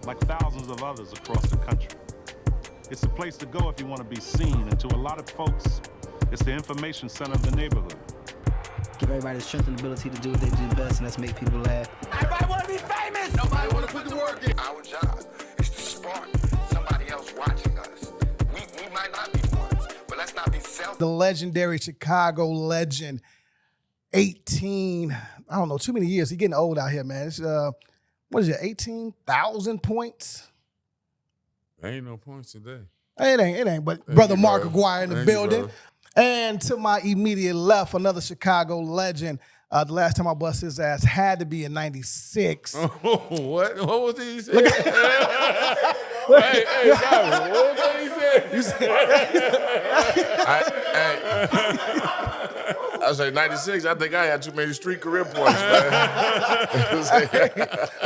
like thousands of others across the country. It's a place to go if you want to be seen, and to a lot of folks, it's the information center of the neighborhood. Give everybody the strength and ability to do what they do best, and that's make people laugh. Everybody want to be famous! Nobody want to put the work in. Our job is to spark somebody else watching us. We might not be ones, but let's not be selfish. The legendary Chicago legend, 18, I don't know, too many years. He's getting old out here, man. It's, what is it, 18,000 points? Ain't no points today. It ain't. But Thank brother you, Mark brother. Aguirre in the Thank you, building. brother. And to my immediate left, another Chicago legend. The last time I bust his ass had to be in 96. Oh, what? What was he saying? Hey, Byron, what was he saying? You said, I say 96. I think I had too many street career points, man.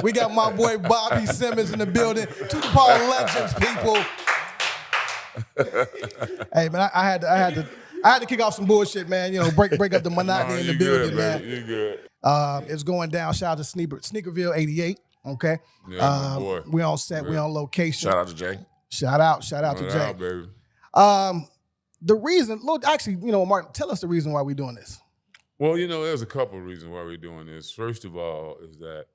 we got my boy Bobby Simmons in the building. Two DePaul legends, people. Hey, man, I had to kick off some bullshit, man. You know, break up the monotony in the building, good, man. You good. It's going down. Shout out to Sneakerville 88. Okay. Yeah, my boy. We on set. We on location. Shout out to Jay. Shout out to Jay. Baby. The reason, look, actually, you know, Martin, tell us the reason why we're doing this. Well, you know, there's a couple of reasons why we're doing this. First of all, is that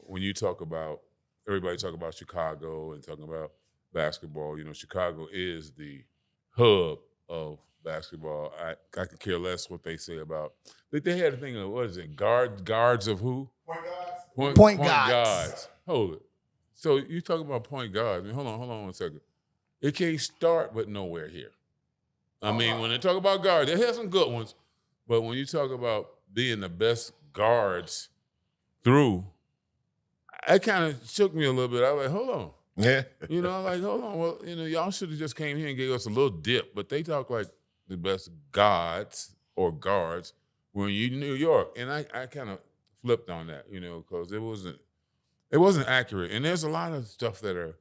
when you talk about, everybody talk about Chicago and talking about basketball, you know, Chicago is the hub of basketball. I could care less what they say about, they had a thing of, what is it, guards of who? Point guards. Hold it. So you talk about point guards. I mean, hold on 1 second. It can't start but nowhere here. I mean, when they talk about guards, they have some good ones, but when you talk about being the best guards through, that kind of shook me a little bit. I was like, hold on. Yeah. You know, I'm like, hold on. Well, you know, y'all should have just came here and gave us a little dip, but they talk like the best guards or guards when you New York. And I kind of flipped on that, you know, because it wasn't accurate. And there's a lot of stuff that are,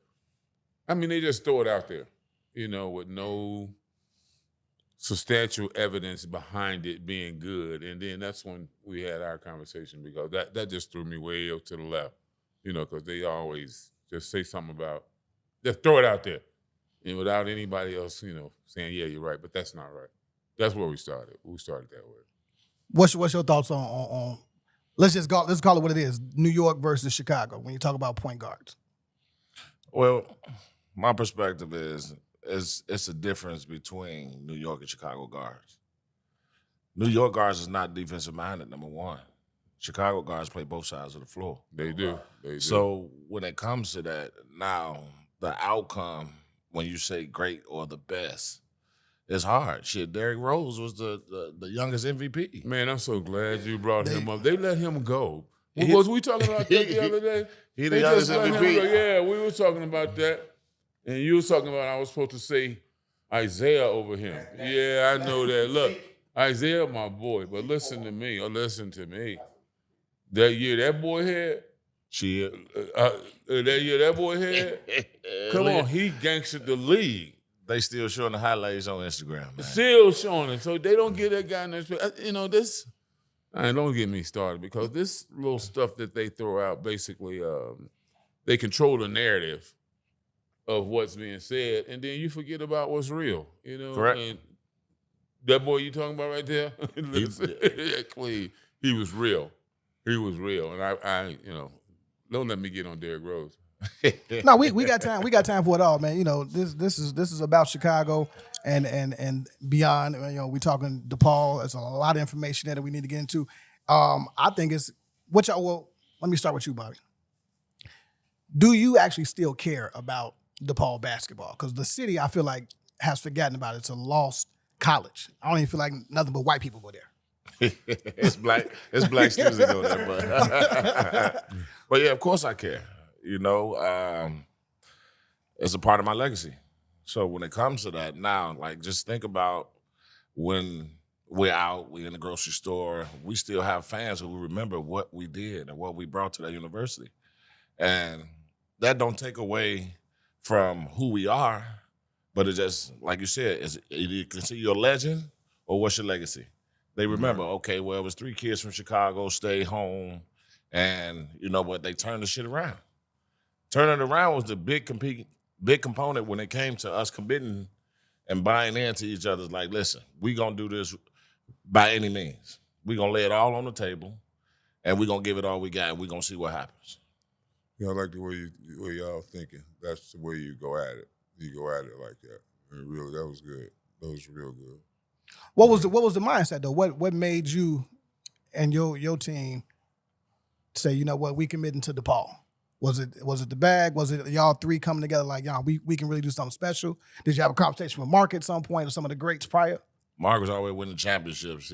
I mean, they just throw it out there, you know, with no substantial evidence behind it being good. And then that's when we had our conversation, because that just threw me way up to the left, you know, because they always just say something about, just throw it out there, and without anybody else, you know, saying, yeah, you're right, but that's not right. That's where we started. We started that way. What's your thoughts on let's call it what it is, New York versus Chicago, when you talk about point guards? Well, my perspective is it's a difference between New York and Chicago guards. New York guards is not defensive minded, number one. Chicago guards play both sides of the floor. They do. So when it comes to that, now the outcome, when you say great or the best, it's hard. Shit, Derrick Rose was the youngest MVP. Man, I'm so glad you brought him up. They let him go. Was we talking about that the other day? He They the youngest just let him MVP. go. Yeah, we were talking about that. And you was talking about I was supposed to say Isaiah over him. Yeah, I know that. Look, Isaiah, my boy, but listen to me. That year that boy had, that year that boy had, come on, he gangstered the league. They still showing the highlights on Instagram, man. Still showing it. So they don't get that guy in there. You know, this, don't get me started, because this little stuff that they throw out, basically, they control the narrative of what's being said, and then you forget about what's real, you know? Correct. And that boy you talking about right there, he was real. He was real. And I you know, don't let me get on Derrick Rose. No, we got time. We got time for it all, man. You know, this is about Chicago and beyond. You know, we talking DePaul. There's a lot of information there that we need to get into. I think it's what y'all. Well, let me start with you, Bobby. Do you actually still care about DePaul basketball? Because the city, I feel like, has forgotten about it. It's a lost college. I don't even feel like nothing but white people go there. It's black students that go there, but yeah, of course I care. You know, it's a part of my legacy. So when it comes to that now, like, just think about when we're out, we're in the grocery store, we still have fans who remember what we did and what we brought to that university. And that don't take away from who we are, but it just, like you said, is either you consider you a legend or what's your legacy? They remember, okay, well, it was 3 kids from Chicago, stayed home, and you know what, they turned the shit around. turning it around was the big component when it came to us committing and buying into each other's like, listen, we gonna do this by any means. We gonna lay it all on the table, and we gonna give it all we got, and we gonna see what happens. I like the way y'all thinking. That's the way you go at it. You go at it like that. And really, that was good. That was real good. What was the mindset though? What made you and your team say, you know what, we committing to DePaul? Was it the bag? Was it y'all three coming together like, y'all, we can really do something special? Did you have a conversation with Mark at some point or some of the greats prior? Mark was always winning championships.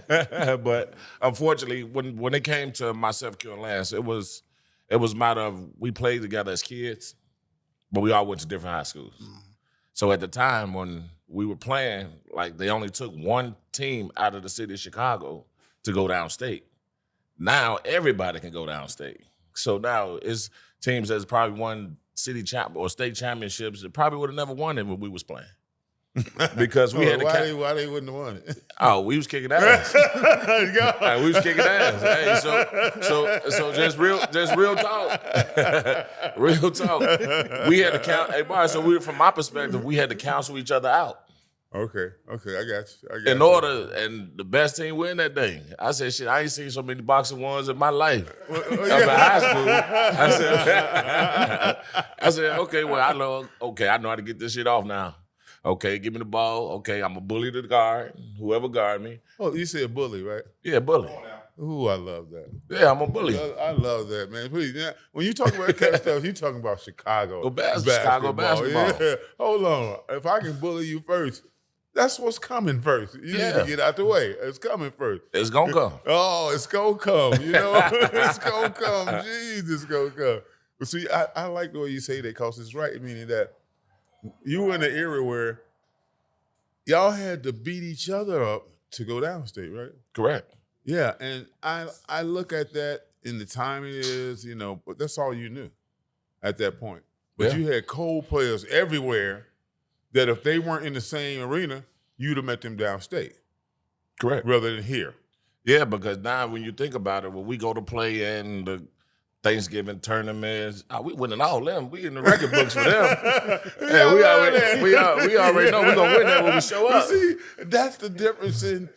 But unfortunately, when it came to myself, Q, and Lance, it was a matter of we played together as kids, but we all went to different high schools. So at the time when we were playing, like they only took one team out of the city of Chicago to go downstate. Now everybody can go downstate. So now it's teams that's probably won city champ or state championships that probably would have never won it when we was playing. Because we had to why they wouldn't have won it? Oh, we was kicking ass. We was kicking ass. Hey, so just real talk. Real talk. We had to count. Hey, Bar, so from my perspective, we had to cancel each other out. Okay, I got you. In order, and the best team win that thing. I said, shit, I ain't seen so many boxing ones in my life. Up in high school. I said, okay, well, I know how to get this shit off now. Okay, give me the ball. Okay, I'm a bully to the guard, whoever guard me. Oh, you said bully, right? Yeah, bully. Ooh, I love that. Yeah, I'm a bully. I love that, man. Please, when you talk about that kind of stuff, you talking about Chicago Chicago basketball. Yeah. Hold on. If I can bully you first, that's what's coming first. You need to get out the way. It's coming first. It's going to come. Oh, it's going to come. You know, it's going to come. Jeez, it's going to come. But see, I like the way you say that because it's right, meaning that you were in an era where y'all had to beat each other up to go downstate, right? Correct. Yeah, and I look at that in the time it is, you know, but that's all you knew at that point. But you had cold players everywhere that if they weren't in the same arena, you'd have met them downstate. Correct. Rather than here. Yeah, because now when you think about it, when we go to play in the Thanksgiving tournaments, we winning all them. We in the record books for them. Yeah, we already know we're gonna win that when we show up. You see, that's the difference in.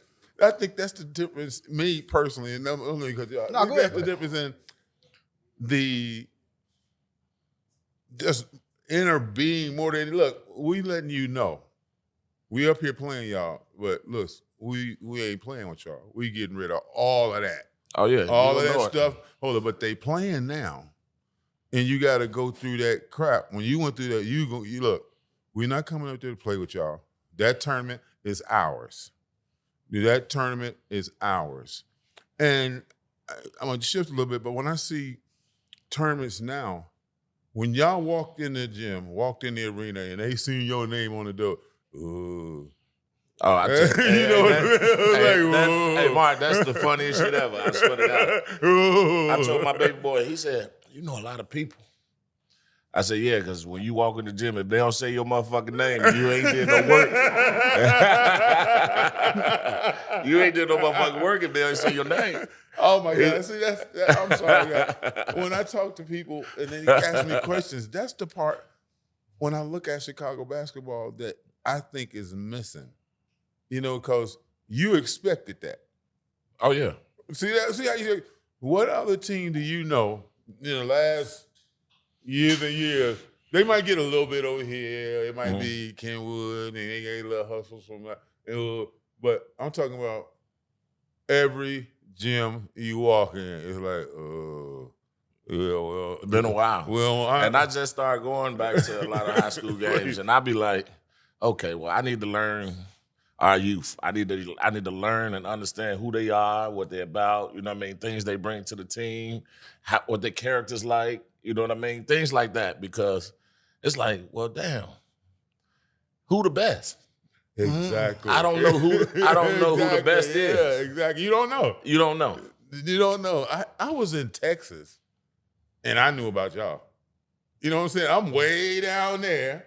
I think that's the difference. Me personally, and only because that's the difference in the just inner being more than look. We letting you know, we up here playing y'all, but look, we ain't playing with y'all. We getting rid of all of that. Oh yeah, all of that stuff. Hold on, but they playing now, and you got to go through that crap. When you went through that, you look. We're not coming up there to play with y'all. That tournament is ours. That tournament is ours. And I'm gonna shift a little bit, but when I see tournaments now, when y'all walked in the gym, walked in the arena, and they seen your name on the door, ooh. Oh, I tell you, you know what I mean? Hey, Mark, that's the funniest shit ever. I swear to God. I told my baby boy, he said, you know a lot of people. I said, yeah, because when you walk in the gym, if they don't say your motherfucking name, you ain't did no work. You ain't did no motherfucking work if they don't say your name. Oh, my God. See, I'm sorry, God. When I talk to people and they ask me questions, that's the part when I look at Chicago basketball that I think is missing. You know, because you expected that. Oh, yeah. See how you what other team do you know in the last years and years? They might get a little bit over here. It might be Kenwood, and they get a little hustle from that. But I'm talking about every gym you walk in, it's like, well, been a while. Well, and I just started going back to a lot of high school games, and I be like, okay, well, I need to learn our youth. I need to learn and understand who they are, what they're about, you know what I mean, things they bring to the team, what their character's like, you know what I mean, things like that, because it's like, well, damn, who the best? Exactly. I don't know who the best is. Yeah, exactly. You don't know. You don't know. You don't know. I was in Texas, and I knew about y'all. You know what I'm saying? I'm way down there,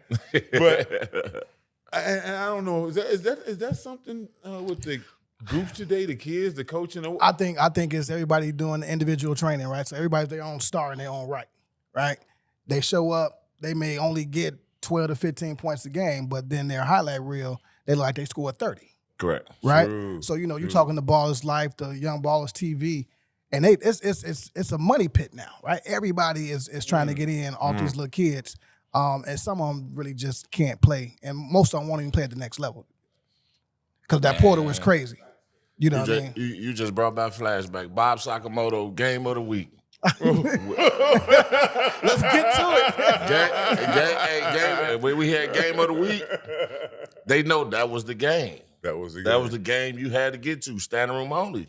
but and I don't know. Is that something with the groups today, the kids, the coaching? I think it's everybody doing individual training, right? So everybody's their own star in their own right. right? They show up, they may only get 12 to 15 points a game, but then their highlight reel, they look like they scored 30. Correct. Right? True. So, you're talking the Ballers Life, the Young Ballers TV, and it's a money pit now, right? Everybody is trying to get in off these little kids. And some of them really just can't play. And most of them won't even play at the next level. Because that portal is crazy. You know what I mean? You just brought back flashback. Bob Sakamoto, game of the week. Let's get to it. When we had game of the week, they know that was the game. That was the game. That was the game you had to get to, standing room only.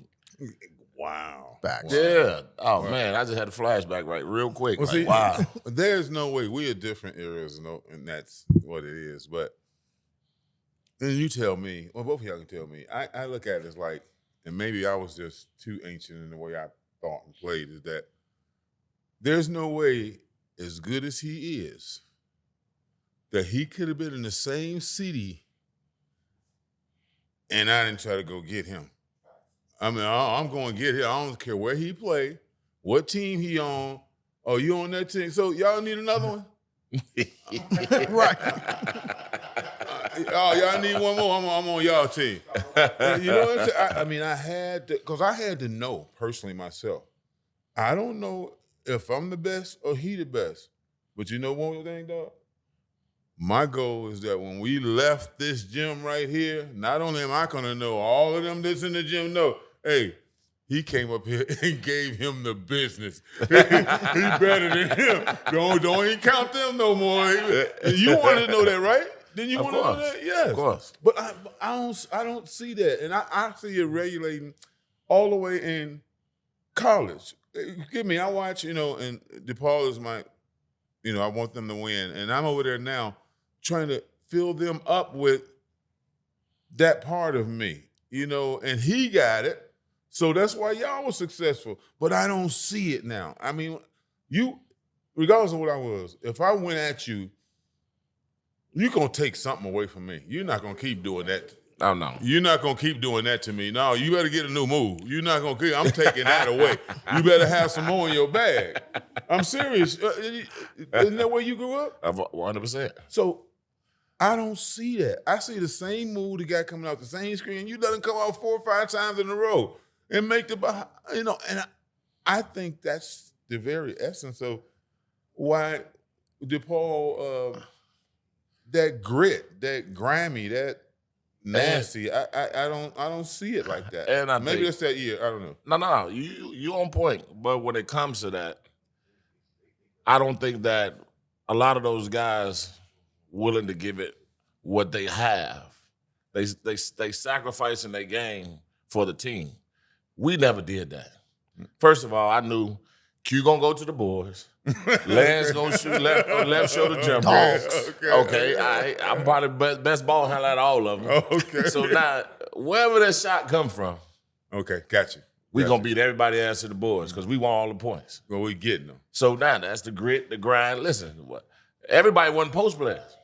Wow. Facts. Yeah. Oh, man, I just had a flashback real quick. Well, Like, see, wow. there's no way. We are different eras, and that's what it is. But then you tell me, well, both of y'all can tell me. I look at it as like, and maybe I was just too ancient in the way I thought and played, is that there's no way, as good as he is, that he could have been in the same city and I didn't try to go get him. I mean, I'm going to get him. I don't care where he play, what team he on. Oh, you on that team? So y'all need another one? Right. Oh, y'all need one more? I'm on y'all team. You know what I'm saying? I mean, I had to know personally myself. I don't know if I'm the best or he the best. But you know one thing, dog? My goal is that when we left this gym right here, not only am I going to know, all of them that's in the gym know, hey, he came up here and gave him the business. He better than him. Don't even count them no more. You want to know that, right? Then you want to know that? Yes. Of course. But I don't see that. And I see it regulating all the way in college. Give me, I watch, and DePaul is my, I want them to win. And I'm over there now trying to fill them up with that part of me, and he got it. So that's why y'all was successful. But I don't see it now. I mean, regardless of what I was, if I went at you, you're going to take something away from me. You're not going to keep doing that. Oh, no. You're not going to keep doing that to me. No, you better get a new move. You're not going to keep, I'm taking that away. You better have some more in your bag. I'm serious. Isn't that where you grew up? 100%. So I don't see that. I see the same move, the guy coming out the same screen. You let him come out 4 or 5 times in a row and make the, and I think that's the very essence of why DePaul, that grit, that grimy, that nasty. I don't see it like that. And maybe that's that year. I don't know. No. You on point. But when it comes to that, I don't think that a lot of those guys willing to give it what they have. They sacrificing their game for the team. We never did that. First of all, I knew Q gonna go to the boys. Lance gonna shoot left shoulder jumper. Okay. I'm probably best ball handler out of all of them. Okay. So now, wherever that shot come from, okay, gotcha. we gonna beat everybody else to the boys because we want all the points. Well, we getting them. So now that's the grit, the grind. Listen, everybody wasn't post players.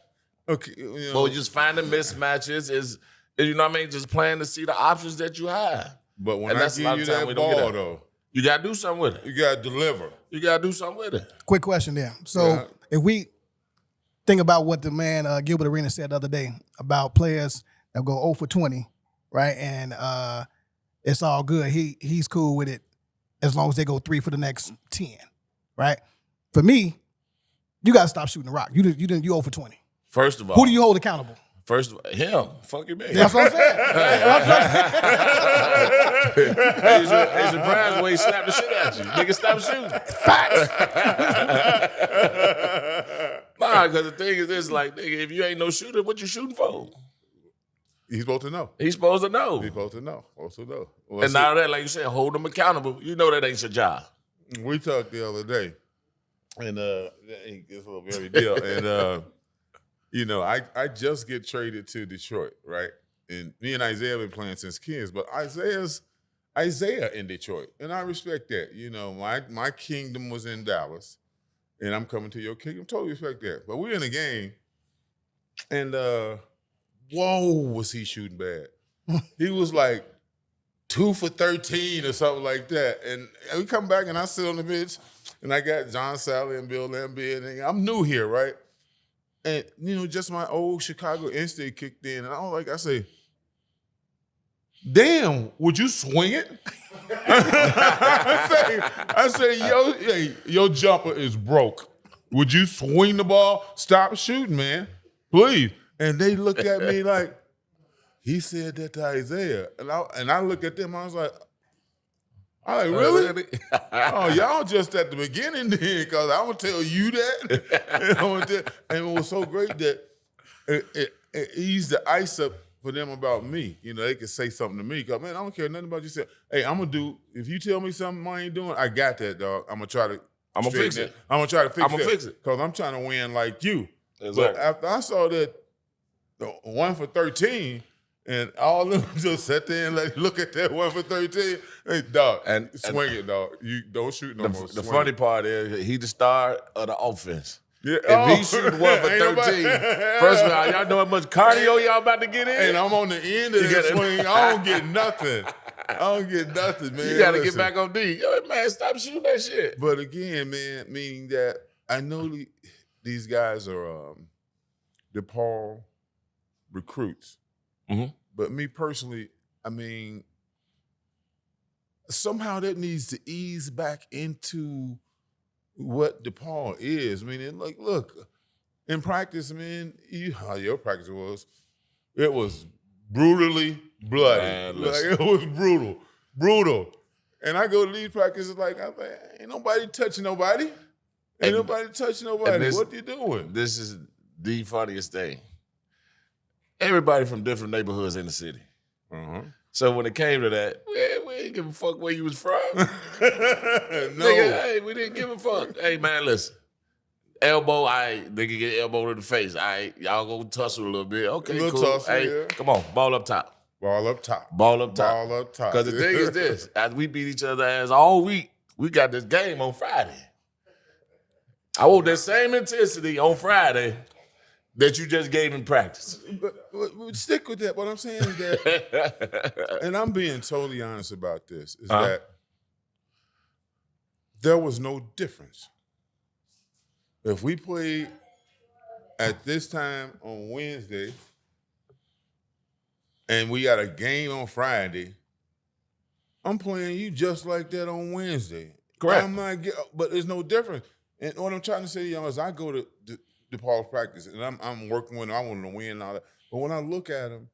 Okay. Well, just finding mismatches is you know what I mean? Just playing to see the options that you have. But when And I that's a lot give of you time we that don't get ball, that. though, You gotta do something with it. you got to deliver. You gotta do something with it. Quick question there. So if we think about what the man Gilbert Arenas said the other day about players that go 0 for 20, right? And it's all good. He's cool with it as long as they go 3 for the next 10, right? For me, you got to stop shooting the rock. You 0 for 20. First of all, Who do you hold accountable? First of all, him. Fuck you, man. That's what I'm saying. Hey, surprised when he slapped the shit at you. Nigga, stop shooting. Facts. Nah, because the thing is this, like, nigga, if you ain't no shooter, what you shooting for? He's supposed to know. He's supposed to know. He's supposed to know. Supposed to know. Well, And now that, like you said, hold them accountable. You know that ain't your job. we talked the other day, and it's a little very deal. And I just get traded to Detroit, right? And me and Isaiah have been playing since kids, but Isaiah in Detroit, and I respect that. My kingdom was in Dallas, and I'm coming to your kingdom. Totally respect that. But we're in a game, and whoa, was he shooting bad? He was like 2 for 13 or something like that. And we come back, and I sit on the bench, And I got John Sally and Bill Lambert, and I'm new here, right? And, just my old Chicago instinct kicked in, and I say, damn, would you swing it? I say, your jumper is broke. Would you swing the ball? Stop shooting, man. Please. And they looked at me like, he said that to Isaiah. And I look at them, I was like, really? Oh, y'all just at the beginning then, because I'm going to tell you that. And it was so great that it eased the ice up for them about me. They could say something to me. Because, man, I don't care nothing about you. Say, hey, I'm going to do, if you tell me something I ain't doing, I got that, dog. I'm going to try to fix it. I'm going to try to fix it. I'm going to fix it. Because I'm trying to win like you. Exactly. But after I saw that 1 for 13, and all of them just sat there and look at that 1 for 13. Hey, dog, swing it, dog. You don't shoot no more. The funny part is he the star of the offense. Yeah. If he shooting 1 for 13, first of all, y'all know how much cardio y'all about to get in? And I'm on the end of that swing. I don't get nothing. Man. You got to get back on D. Yo, man, stop shooting that shit. But again, man, meaning that I know these guys are DePaul recruits. Mm-hmm. But me personally, I mean, somehow that needs to ease back into what DePaul is. I mean, look, in practice, man, your practice was brutally bloody. Man, it was brutal. And I go to these practices ain't nobody touching nobody. What you doing? This is the funniest thing. Everybody from different neighborhoods in the city. Uh-huh. So when it came to that, we didn't give a fuck where you was from. No. Nigga, hey, we didn't give a fuck. Hey, man, listen. Elbow, nigga get elbow to the face. Y'all go tussle a little bit. Okay, cool. Tussle, hey, yeah. Come on, ball up top. Ball up top. Because the thing is this, as we beat each other ass all week, we got this game on Friday. I want that same intensity on Friday that you just gave in practice. But stick with that. What I'm saying is that, and I'm being totally honest about this, is that there was no difference. If we played at this time on Wednesday and we got a game on Friday, I'm playing you just like that on Wednesday. Correct. But there's no difference. And what I'm trying to say to y'all is I go to DePaul practice, and I'm working with him. I want him to win and all that. But when I look at him,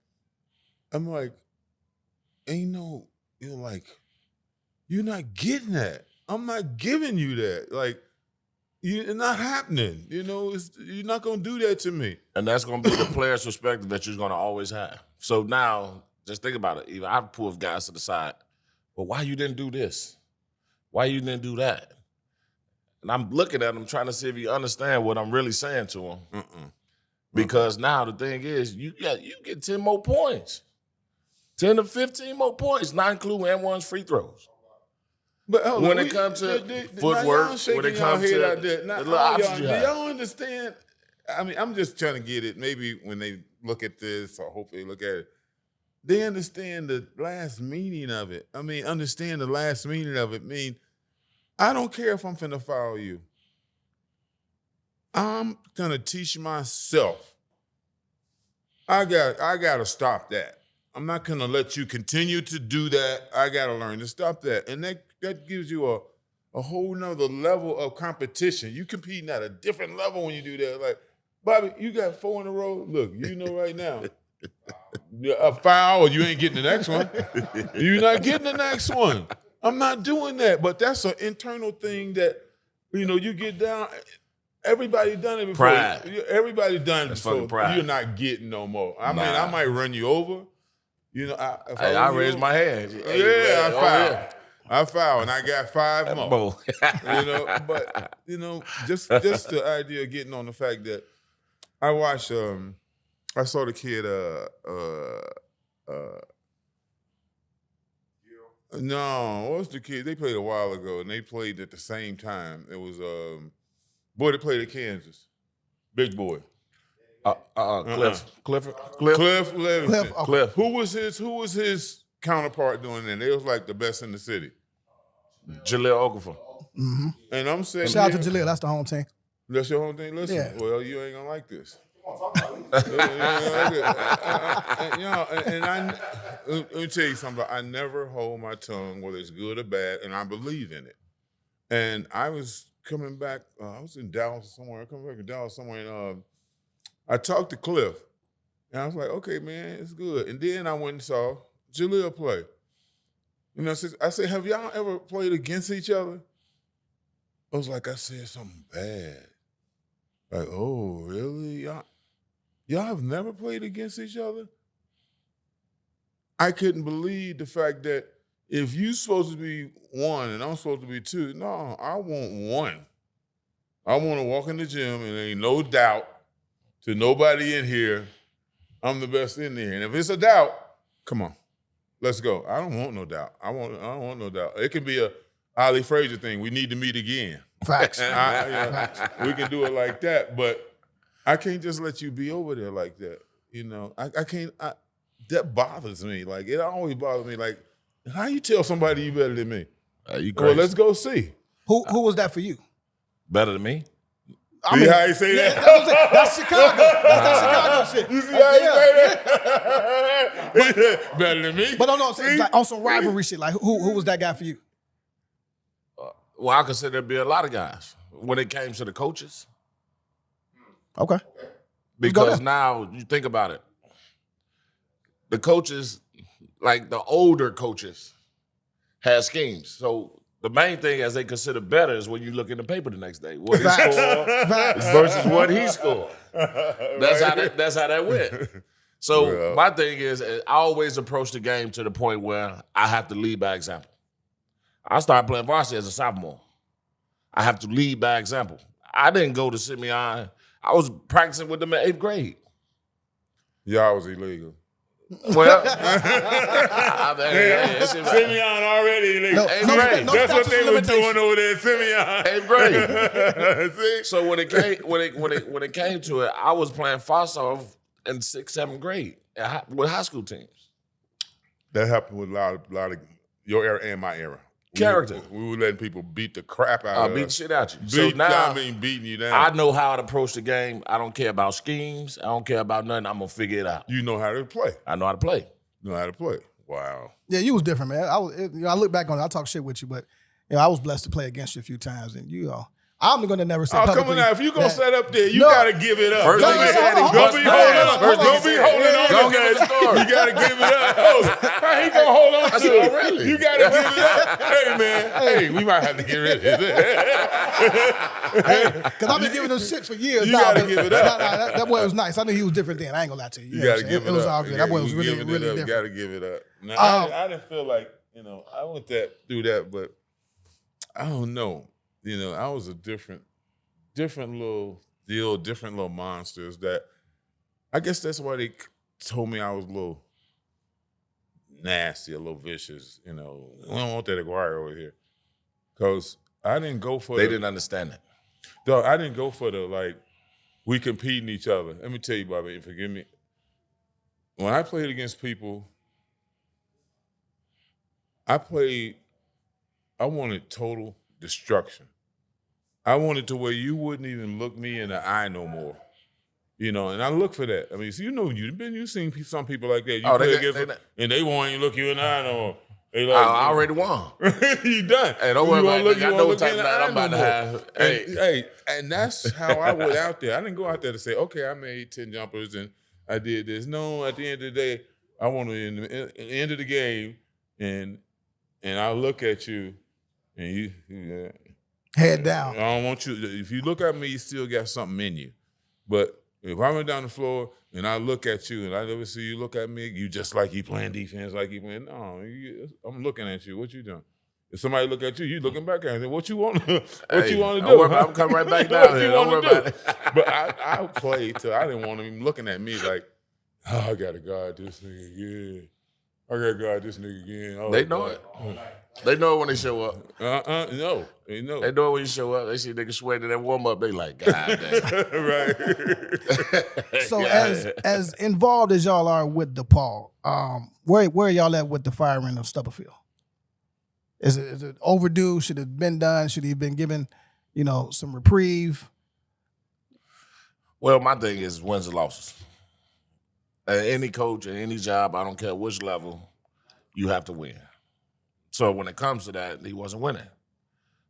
I'm like, you're not getting that. I'm not giving you that. It's not happening. You're not going to do that to me. And that's going to be the player's perspective that you're going to always have. So now, just think about it. Even I pull guys to the side. Well, why you didn't do this? Why you didn't do that? And I'm looking at him trying to see if he understand what I'm really saying to him. Because now the thing is, you get 10 more points. 10 to 15 more points, not including everyone's free throws. But when it comes to footwork, when it comes to the little options you have. Do y'all understand? I mean, I'm just trying to get it. Maybe when they look at this, or hope they look at it, they understand the last meaning of it. I mean, understand the last meaning of it. I mean, I don't care if I'm finna foul you. I'm gonna teach myself. I gotta stop that. I'm not gonna let you continue to do that. I gotta learn to stop that. And that gives you a whole nother level of competition. You competing at a different level when you do that. Like, Bobby, you got 4 in a row. Look, you know right now. A foul, or you ain't getting the next one. You're not getting the next one. I'm not doing that. But that's an internal thing that, you get down. Everybody done it before. Pride. Everybody done it That's before. fucking pride. You're not getting no more. I mean, I might run you over. I raised my hand. I foul, and I got 5 more. But just the idea of getting on the fact that I watched. I saw the kid. No, what was the kid? They played a while ago, and they played at the same time. It was boy that played at Kansas, big boy. Cliff. Cliff Levingston. Cliff. Who was his counterpart doing that? They was like the best in the city. Jaleel Okafor. And I'm saying, Shout out to Jaleel. That's the home team. That's your home thing? Listen, Yeah. well, you ain't gonna like this. Let me tell you something. I never hold my tongue, whether it's good or bad, and I believe in it. And I was coming back. I was in Dallas somewhere. I come back to Dallas somewhere, and I talked to Cliff, and I was like, "Okay, man, it's good." And then I went and saw Jaleel play. You know, I said, "Have y'all ever played against each other?" I was like, I said something bad. Like, oh, really? Y'all have never played against each other? I couldn't believe the fact that if you supposed to be 1 and I'm supposed to be 2, no, I want 1. I want to walk in the gym and there ain't no doubt to nobody in here I'm the best in there. And if it's a doubt, come on, let's go. I don't want no doubt. I don't want no doubt. It can be a Ali Frazier thing. We need to meet again. Facts. We can do it like that, but I can't just let you be over there like that. You know, I can't. That bothers me. Like, it always bothers me. Like, how you tell somebody you better than me? You Well, crazy. let's go see. Who was that for you? Better than me? I See mean, how you say yeah, that? that's Chicago. That's that Chicago shit. You see how you say that? Better than me? But no, like on some rivalry shit. Like who was that guy for you? Well, I consider there to be a lot of guys when it came to the coaches. Okay. Because now you think about it. The coaches, like the older coaches, had schemes. So the main thing as they consider better is when you look in the paper the next day. What he scored versus what he scored. That's how that went. So my thing is, I always approach the game to the point where I have to lead by example. I started playing varsity as a sophomore. I have to lead by example. I didn't go to Simmons. I was practicing with them in 8th grade. Y'all was illegal. Well, Simeon already illegal. Eighth grade. That's what they were doing over there at Simeon. 8th grade. See? So when it came to it, I was playing face-off in 6th, 7th grade with high school teams. That happened with a lot of your era and my era. Character. We were letting people beat the crap out of us. Beat the shit out you. So now, beating you down. I know how to approach the game. I don't care about schemes. I don't care about nothing. I'm going to figure it out. You know how to play. I know how to play. You know how to play. Wow. Yeah, you was different, man. I look back on it. I talk shit with you, but I was blessed to play against you a few times, and I'm going to never say publicly. Come on now. If you're going to set up there, you got to give it up. First Don't be holding on to that. You got to give it up. How he going to hold on to it? Really? You got to give it up. Hey, man. Hey, we might have to get rid of it. Because I've been giving them shit for years. You got to give it up. That boy was nice. I knew he was different then. I ain't going to lie to you. You got to give it up. It was all good. That boy was really, really different. You got to give it up. Now, I didn't feel like, I went through that, but I don't know. I was a different little deal, different little monsters that I guess that's why they told me I was a little nasty, a little vicious. We don't want that Aguirre over here. Because I didn't go for They didn't understand that. No, I didn't go for we competing each other. Let me tell you, Bobby, and forgive me. When I played against people, I wanted total destruction. I wanted to where you wouldn't even look me in the eye no more. And I look for that. I mean, so you've seen some people like that. And they won't even look you in the eye no more. They like, I already won. You done. Hey, don't worry about it. I know what type of in the night eye I'm about no to more. have. Hey, and that's how I went out there. I didn't go out there to say, okay, I made 10 jumpers and I did this. No, at the end of the day, I want to, at the end of the game, and I look at you, and you head down. I don't want you. If you look at me, you still got something in you. But if I went down the floor and I look at you and I never see you look at me, you just like you playing defense, like you playing. No, I'm looking at you. What you doing? If somebody look at you, you looking back at me. What you want? You want to do? I'm coming right back down here. Don't worry about it. But I played till I didn't want him looking at me like, oh, I got to guard this nigga again. I got to guard this nigga again. Oh, they know it. They know it when they show up. No. They know. They know it when you show up. They see niggas sweating in that warm up. They like, God damn. Right. So as involved as y'all are with DePaul, where are y'all at with the firing of Stubblefield? Is it overdue? Should it have been done? Should he have been given, some reprieve? Well, my thing is wins and losses. Any coach at any job, I don't care which level, you have to win. So when it comes to that, he wasn't winning.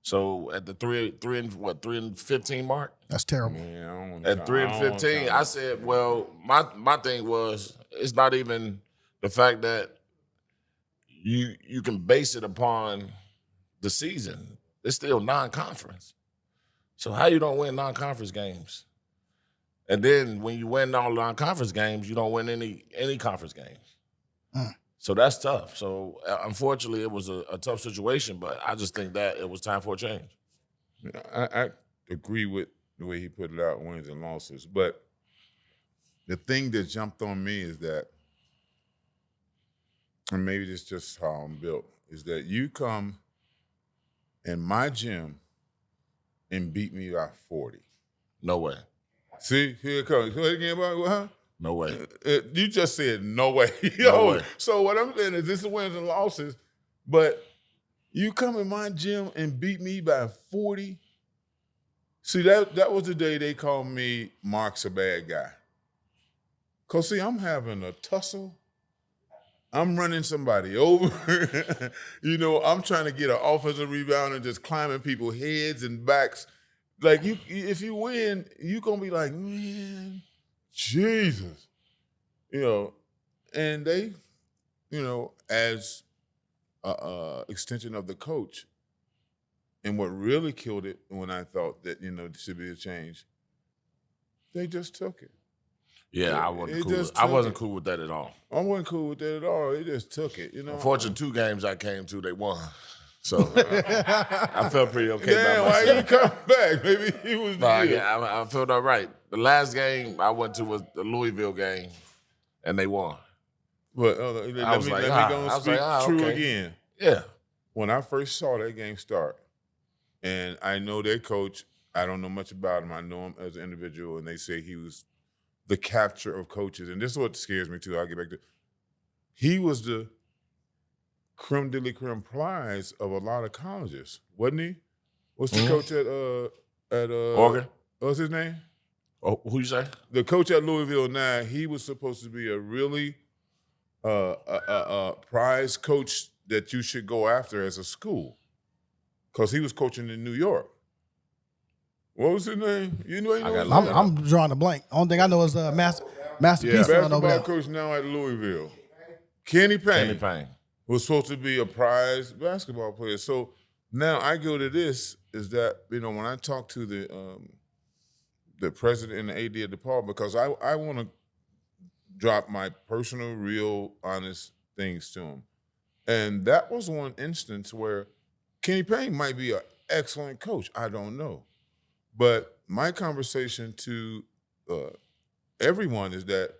So at the 3-15 mark? That's terrible. Yeah, at 3-15, I said, well, my thing was, it's not even the fact that you can base it upon the season. It's still non-conference. So how you don't win non-conference games? And then when you win all non-conference games, you don't win any conference games. So that's tough. So unfortunately, it was a tough situation, but I just think that it was time for a change. I agree with the way he put it out, wins and losses. But the thing that jumped on me is that, and maybe this is just how I'm built, is that you come in my gym and beat me by 40. No way. See, here it comes. Go ahead again, huh? No way. You just said no way. No way. So what I'm saying is this is wins and losses, but you come in my gym and beat me by 40. See, that was the day they called me Mark's a bad guy. Because, see, I'm having a tussle. I'm running somebody over. I'm trying to get an offensive rebound and just climbing people's heads and backs. Like, if you win, you're going to be like, man, Jesus. And they, as an extension of the coach, and what really killed it when I thought that, there should be a change, they just took it. Yeah, I wasn't cool with that at all. I wasn't cool with that at all. They just took it, Unfortunately, 2 games I came to, they won. So I felt pretty okay about why myself. you come back? Maybe he was good. I felt all right. The last game I went to was the Louisville game, and they won. But let me go and speak true again. Yeah. When I first saw that game start, and I know their coach, I don't know much about him. I know him as an individual, and they say he was the capture of coaches. And this is what scares me, too. I'll get back to it. He was the creme de la creme prize of a lot of colleges, wasn't he? What's the coach at Oregon? What's his name? Oh, who you say? The coach at Louisville now, he was supposed to be a really prize coach that you should go after as a school, because he was coaching in New York. What was his name? You know his name? I'm drawing a blank. Only thing I know is Masterpiece over basketball there. coach now at Louisville. Kenny Payne. Was supposed to be a prize basketball player. So now I go to this, is that, when I talk to the president and the AD at DePaul, because I want to drop my personal, real, honest things to him. And that was one instance where Kenny Payne might be an excellent coach. I don't know. But my conversation to everyone is that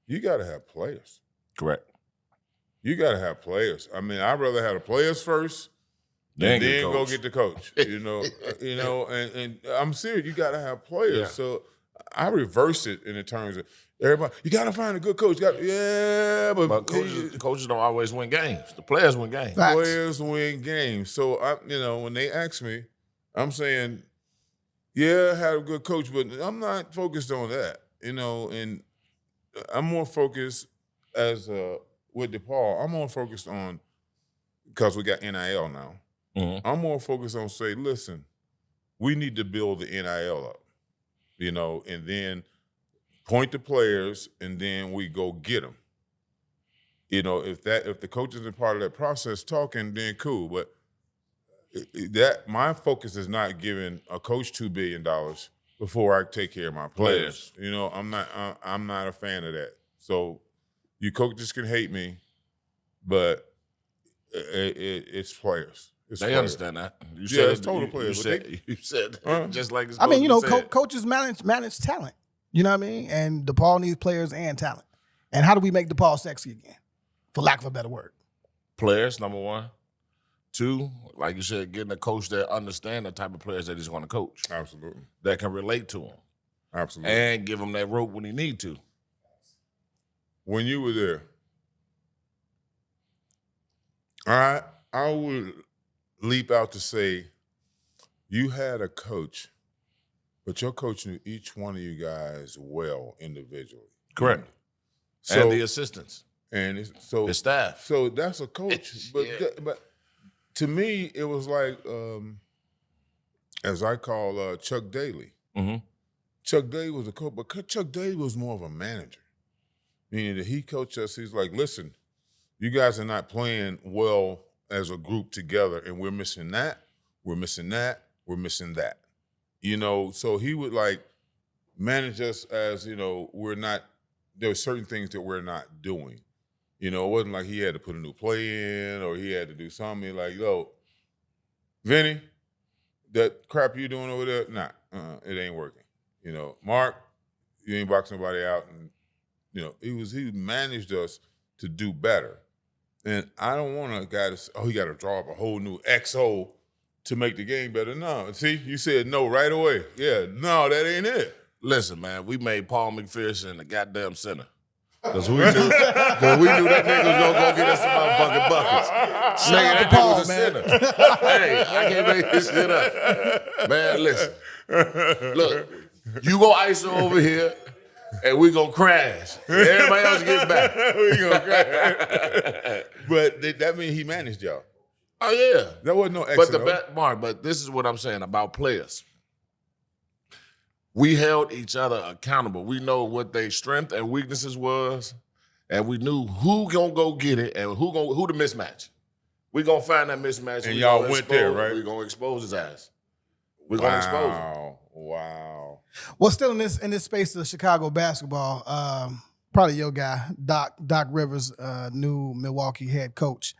you got to have players. Correct. You got to have players. I mean, I'd rather have the players first and then go get the coach. And I'm serious. You got to have players. Yeah. So I reverse it in the terms of everybody. You got to find a good coach. But coaches don't always win games. The players win games. Facts. Players win games. So when they ask me, I'm saying, yeah, I had a good coach, but I'm not focused on that. And I'm more focused with DePaul, I'm more focused on, because we got NIL now, I'm more focused on listen, we need to build the NIL up, and then point the players, and then we go get them. If the coach isn't part of that process talking, then cool. But that my focus is not giving a coach $2 billion before I take care of my players. I'm not a fan of that. So you coaches can hate me, but it's players. They understand that. You said it's total players. You said just like it's coaches manage talent. You know what I mean? And DePaul needs players and talent. And how do we make DePaul sexy again, for lack of a better word? Players, number 1. 2, like you said, getting a coach that understands the type of players that he's going to coach. Absolutely. That can relate to him. Absolutely. And give him that rope when he need to. When you were there, all right, I would leap out to say you had a coach, but your coach knew each one of you guys well individually. Correct. So, and the assistants. And so the staff. So that's a coach. But to me, it was like, as I call Chuck Daly. Mm-hmm. Chuck Daly was a coach, but Chuck Daly was more of a manager. Meaning that he coached us, he's like, listen, you guys are not playing well as a group together, and we're missing that, we're missing that, we're missing that. You know, so he would like manage us as, you know, there were certain things that we're not doing. You know, it wasn't like he had to put a new play in or he had to do something like, yo, Vinny, that crap you doing over there, nah, it ain't working. You know, Mark, you ain't boxing nobody out. And, you know, he managed us to do better. And I don't want a guy to say, he got to draw up a whole new XO to make the game better. No, see, you said no right away. Yeah, no, that ain't it. Listen, man, we made Paul McPherson the goddamn center. Because we knew that nigga was going to go get us some motherfucking buckets. Shout out to that Paul, nigga was a center. Hey, I can't make this shit up. Man, listen. Look, you go ISO over here, and we going to crash. Everybody else get back. We going to crash. But that means he managed y'all. Oh, yeah. That wasn't no exit. Mark, but this is what I'm saying about players. We held each other accountable. We know what their strength and weaknesses was, and we knew who gonna go get it and who the mismatch. We gonna find that mismatch. And y'all went there, right? We gonna expose his ass. We gonna expose him. Wow. Well, still in this space of Chicago basketball, probably your guy, Doc Rivers, new Milwaukee head coach.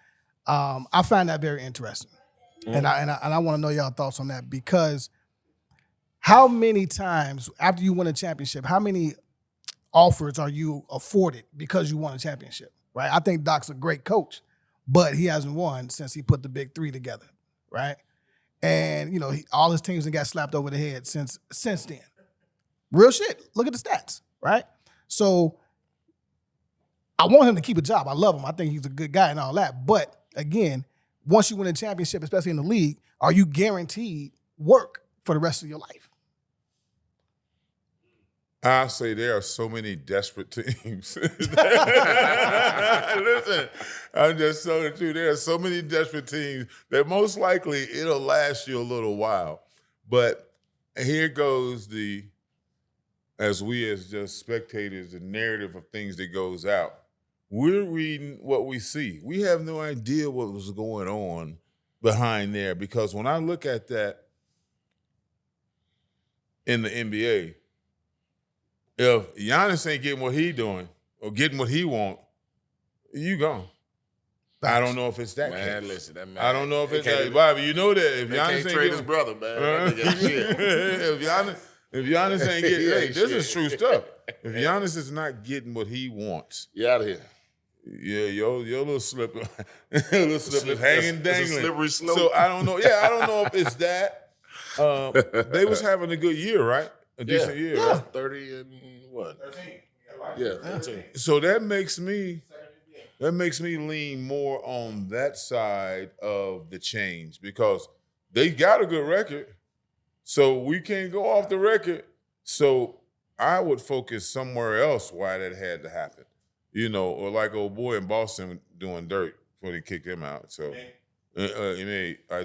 I find that very interesting, and I want to know y'all thoughts on that, because how many times after you win a championship, how many offers are you afforded because you won a championship, right? I think Doc's a great coach, but he hasn't won since he put the big three together, right? And, you know, all his teams have got slapped over the head since then. Real shit. Look at the stats, right? So I want him to keep a job. I love him. I think he's a good guy and all that. But, again, once you win a championship, especially in the league, are you guaranteed work for the rest of your life? I say there are so many desperate teams. Listen, I'm just telling the truth. There are so many desperate teams that most likely it'll last you a little while. But here goes as just spectators, the narrative of things that goes out. We're reading what we see. We have no idea what was going on behind there, because when I look at that in the NBA, if Giannis ain't getting what he doing or getting what he want, you gone. I don't know if it's that man, case. Listen, that man. I don't know if it's that. Bobby, you know that if Giannis Giannis ain't ain't trade his brother, man. if Giannis ain't getting, hey, this is true stuff. If Giannis is not getting what he wants, you out of here. Yeah, your little slip, is hanging dangling. It's a slippery slope. So I don't know. Yeah, I don't know if it's that. They was having a good year, right? A decent year, right? 30 and what? 13. Yeah, 13. So that makes me lean more on that side of the change, because they got a good record. So we can't go off the record. So I would focus somewhere else why that had to happen. You know, or like old boy in Boston doing dirt before they kicked him out. So, I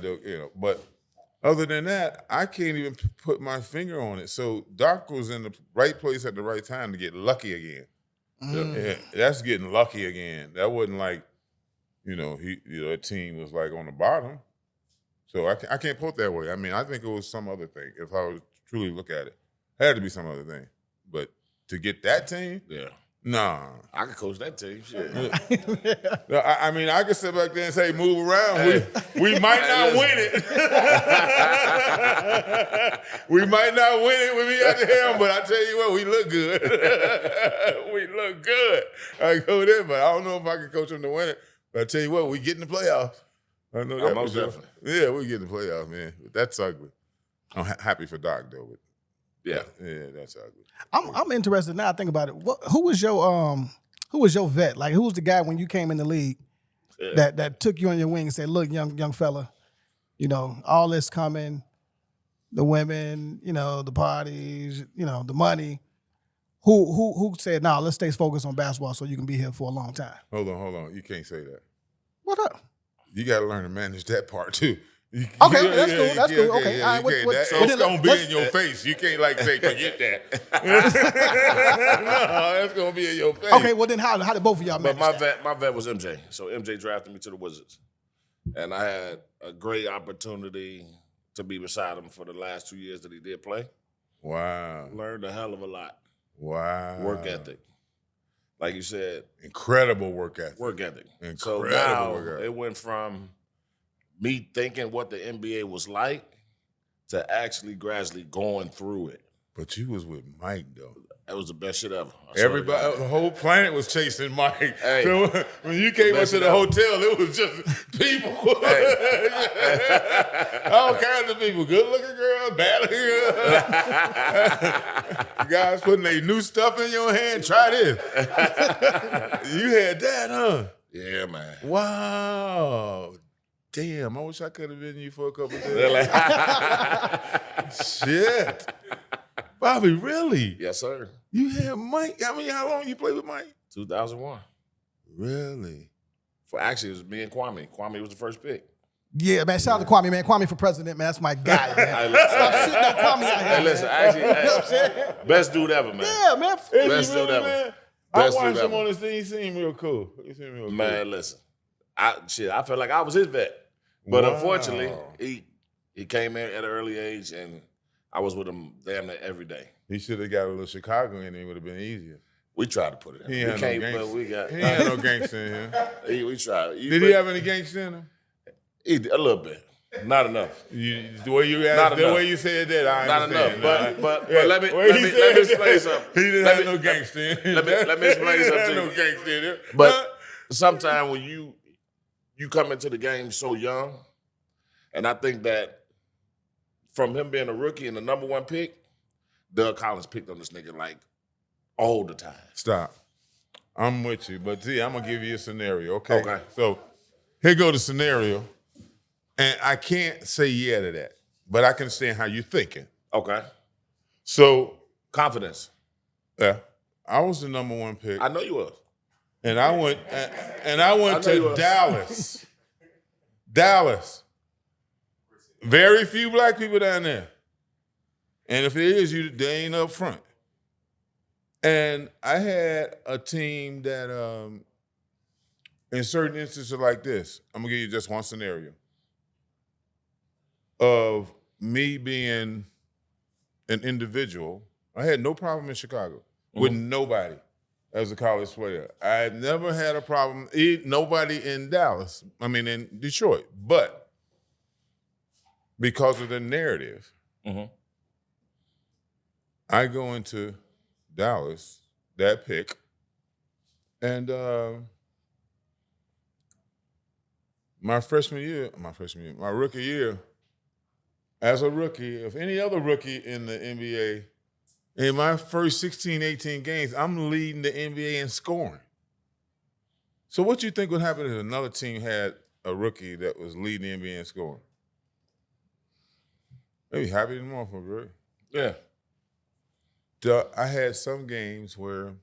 don't, you know, but other than that, I can't even put my finger on it. So Doc was in the right place at the right time to get lucky again. Yeah, that's getting lucky again. That wasn't like, that team was like on the bottom. So I can't put it that way. I mean, I think it was some other thing. If I would truly look at it, it had to be some other thing. But to get that team, yeah. Nah. I could coach that team. Shit. I mean, I could sit back there and say, move around. Hey. We might not win it. We might not win it with me at the helm, but I tell you what, we look good. We look good. I go there, but I don't know if I can coach them to win it. But I tell you what, we get in the playoffs. I know that. Most definitely. Yeah, we get in the playoffs, man. But that's ugly. I'm happy for Doc, though. But yeah, that's ugly. I'm interested now. Think about it. Who was your vet? Like, who was the guy when you came in the league that took you on your wings and said, look, young fella, you know, all this coming, the women, you know, the parties, you know, the money. Who said, nah, let's stay focused on basketball so you can be here for a long time? Hold on. You can't say that. What up? You got to learn to manage that part too. Okay, that's cool. That's cool. Okay, all right. It's gonna be in your face. You can't like say forget that. No, that's gonna be in your face. Okay, well then how did both of y'all But manage that? my vet was MJ. So MJ drafted me to the Wizards. And I had a great opportunity to be beside him for the last 2 years that he did play. Wow. Learned a hell of a lot. Wow. Work ethic. Like you said. Incredible work ethic. Work ethic. Incredible so now work ethic. it went from me thinking what the NBA was like to actually gradually going through it. But you was with Mike though. That was the best shit ever. I swear to Everybody, God. the whole planet was chasing Mike. Hey, so when you came up to the hotel, it was just people. All kinds of people. Good looking girls, bad looking girls. Guys putting their new stuff in your hand. Try this. You had that, huh? Yeah, man. Wow. Damn, I wish I could have been you for a couple of days. Really? Shit. Bobby, really? Yes, sir. You had Mike? I mean, how long you played with Mike? 2001. Really? Actually, it was me and Kwame. Kwame was the first pick. Yeah, man. Shout out to Kwame, man. Kwame for president, man. That's my guy, man. Stop shitting on Kwame out here. Hey, listen, actually, You know what I'm saying? best dude ever, man. Yeah, man. Best dude ever. Man? I Best watched dude him ever. on this thing. He seemed real cool. Man, listen. I felt like I was his vet. But Wow. unfortunately, he came in at an early age, and I was with him damn near every day. He should have got a little Chicago in there. It would have been easier. We tried to put it in. He We had can't, no but gangster. we got. He had no gangster in here. We tried. Did he have any gangster in him? A little bit. Not enough. The way you asked, Not the enough. way you said that, I Not understand. enough. But Yeah. let me Well, he said explain something. He didn't Let have me- no gangster in him. let me explain He didn't something have to no you. gangster in there. But sometimes when you come into the game so young, and I think that from him being a rookie and the number one pick, Doug Collins picked on this nigga like all the time. Stop. I'm with you, but see, I'm gonna give you a scenario, okay? Okay. So here go the scenario, and I can't say yeah to that, but I can understand how you're thinking. Okay. So Confidence. yeah, I was the number one pick, I know you was. and I went I know you to was. Dallas. Dallas. Very few black people down there, and if there is, they ain't up front. And I had a team that, in certain instances like this, I'm gonna give you just one scenario of me being an individual. I had no problem in Chicago with nobody as a college player. I had never had a problem, nobody in Dallas, in Detroit, but because of the narrative, I go into Dallas, that pick, and my rookie year, as a rookie, if any other rookie in the NBA, in my first 16, 18 games, I'm leading the NBA in scoring. So what you think would happen if another team had a rookie that was leading the NBA in scoring? They'd be happy in the motherfucker, right? Yeah. I had some games where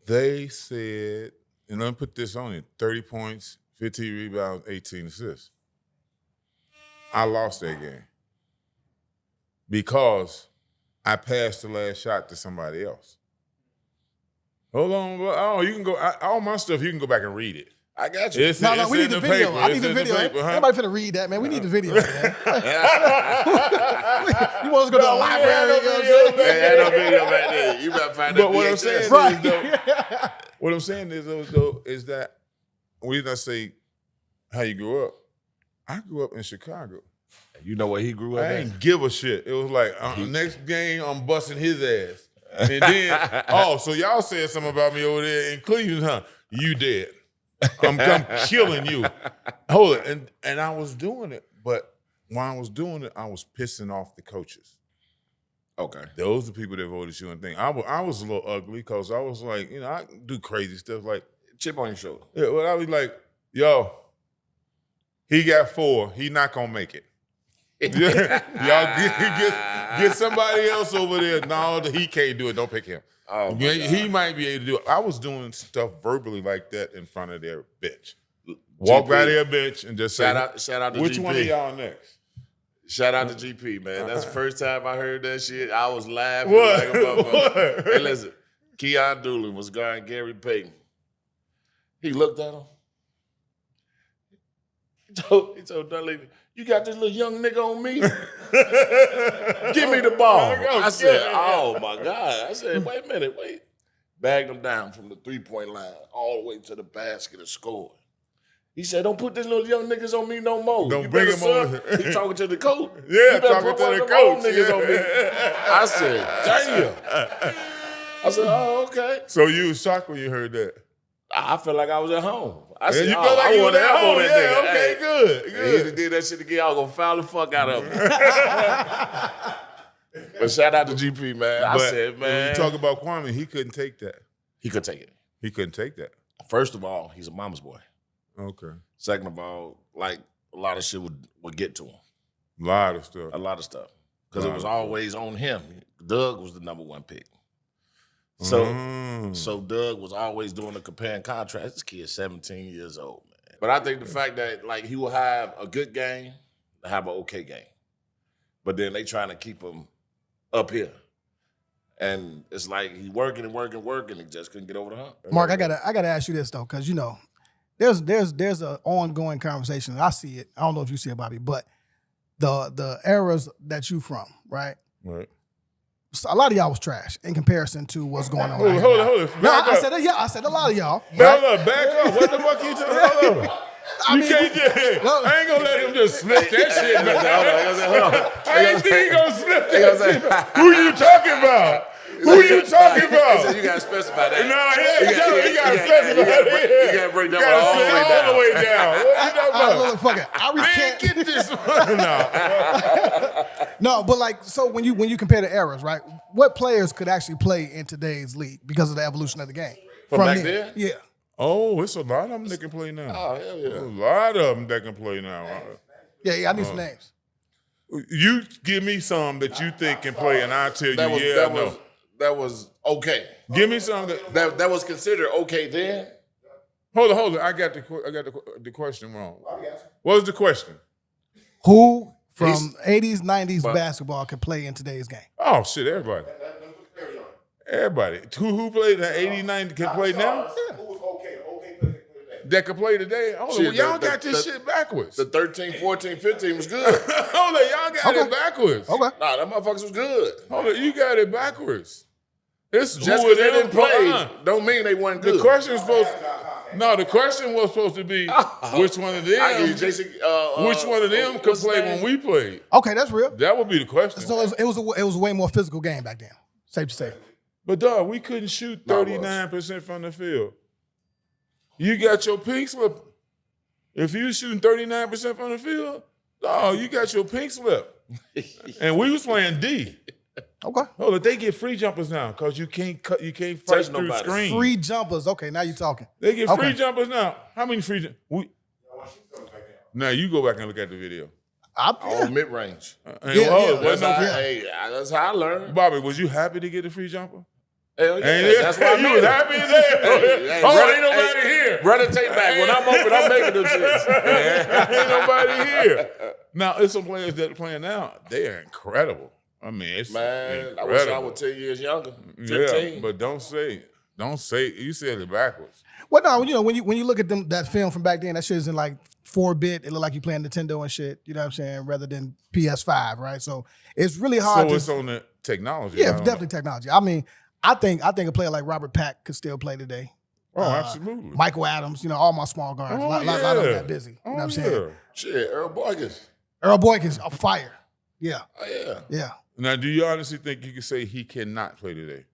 they said, and let me put this on it, 30 points, 15 rebounds, 18 assists. I lost that game because I passed the last shot to somebody else. Hold on, bro. You can go, all my stuff, you can go back and read it. I got you. No, we need the video. Paper. I need It's the in video. paper, huh? Everybody finna read that, man. We need the video, man. You want us to go to the library? You know what I'm saying? Ain't no video back there. You better find that But what I'm VHS. saying Right. is, though, what I'm saying is that when I say how you grew up, I grew up in Chicago. You know where he grew up I at? ain't give a shit. It was like, next game, I'm busting his ass. And then, so y'all said something about me over there in Cleveland, huh? You dead. I'm killing you. Hold it. And I was doing it, but when I was doing it, I was pissing off the coaches. Okay. Those are the people that voted you and thing. I was a little ugly because I was like, I do crazy stuff like Chip on your shoulder. Yeah, well, I was like, yo, he got 4. He not gonna make it. Y'all get somebody else over there. No, he can't do it. Don't pick him. Oh, He might be able to do it. I was doing stuff verbally like that in front of their bench. Walk by their bench and just say, shout out to which GP. one of y'all next? Shout out to GP, man. That's the first time I heard that shit. I was laughing What? like a motherfucker. What? Hey, listen, Keon Doolin was guarding Gary Payton. He looked at him. He told Dunleavy, you got this little young nigga on me? Give me the ball. I said, oh my God. I said, wait a minute, wait. Bagged him down from the 3-point line all the way to the basket and scored. He said, don't put this little young niggas on me no more. Don't you bring better, him on. He talking to the coach. Yeah, you better talking put to one the of them old coach. niggas Yeah. on me. I said, damn. I said, oh, okay. So you was shocked when you heard that? I felt like I was at home. I said, you oh, felt like I you want was to at help home. on that Yeah, nigga. okay, Hey, good. He did that shit again. I was going to foul the fuck out of him. But shout out to GP, man. I said, man. When you talk about Kwame, he couldn't take that. He could take it. He couldn't take that. First of all, he's a mama's boy. Okay. Second of all, like, a lot of shit would get to him. A lot of stuff. A lot of stuff. Because it was always on him. Doug was the number 1 pick. So Doug was always doing the comparing contrast. This kid's 17 years old, man. But I think the fact that, like, he will have a good game, have an okay game. But then they trying to keep him up here. And it's like he working and he just couldn't get over the hump. Mark, I gotta ask you this though, because you know, there's an ongoing conversation. I see it. I don't know if you see it, Bobby, but the eras that you from, right? Right. So a lot of y'all was trash in comparison to what's going on. Hold on. No, I said I said a lot of y'all. Hold up, back up. What the fuck you talking about? I ain't gonna let him just slip that shit. I ain't think he gonna slip that shit. Who you talking about? Who you talking about? So you gotta specify that. No, he gotta specify that. You gotta break that all the way down. All the way down. Fuck it. I recant. Get this one. No, but like, so when you compare the eras, right? What players could actually play in today's league because of the evolution of the game? From back then? Yeah. Oh, it's a lot of them that can play now. Oh, hell yeah. A lot of them that can play now. Yeah, I need some names. You give me some that you think can play, and I'll tell you, no. That was okay. Give me some That was considered okay then. Hold on. I got the question wrong. What was the question? Who from 80s, 90s basketball could play in today's game? Oh shit, everybody. Everybody. Who played in the 80, 90 can play now? Yeah. That can play today? Hold on, y'all got this shit backwards. The 13, 14, 15 was good. Hold on, y'all got it backwards. Okay. Nah, that motherfuckers was good. Hold on, you got it backwards. It's just because they didn't play don't mean they weren't good. The question was supposed to be which one of them which one of them could play when we played. Okay, that's real. That would be the question. So it was a way more physical game back then. Safe to say. But dog, we couldn't shoot 39% from the field. You got your pink slip. If you shooting 39% from the field, dog, you got your pink slip. And we was playing D. Okay. Hold on, they get free jumpers now because you can't fight through the screen. Free jumpers. Okay, now you're talking. They get free jumpers now. How many free jumpers? Now you go back and look at the video. All mid-range. That's how I learned. Bobby, was you happy to get a free jumper? Hell yeah. That's why you was happy as hell. Ain't nobody here. Run the tape back. When I'm open, I'm making them shits. Ain't nobody here. Now, there's some players that are playing now. They are incredible. I mean, it's incredible. I wish I was 10 years younger. 15. Yeah, but don't say you said it backwards. Well, no, you know, when you look at that film from back then, that shit is in like 4-bit. It look like you playing Nintendo and shit. You know what I'm saying? Rather than PS5, right? So it's really hard. So it's on the technology. Yeah, definitely technology. I mean, I think a player like Robert Pack could still play today. Oh, absolutely. Michael Adams, you know, all my small guards. A lot of them got busy. You know what I'm saying? Shit, Earl Boykins. Earl Boykins, on fire. Yeah. Oh, yeah. Yeah. Now, do you honestly think you can say he cannot play today?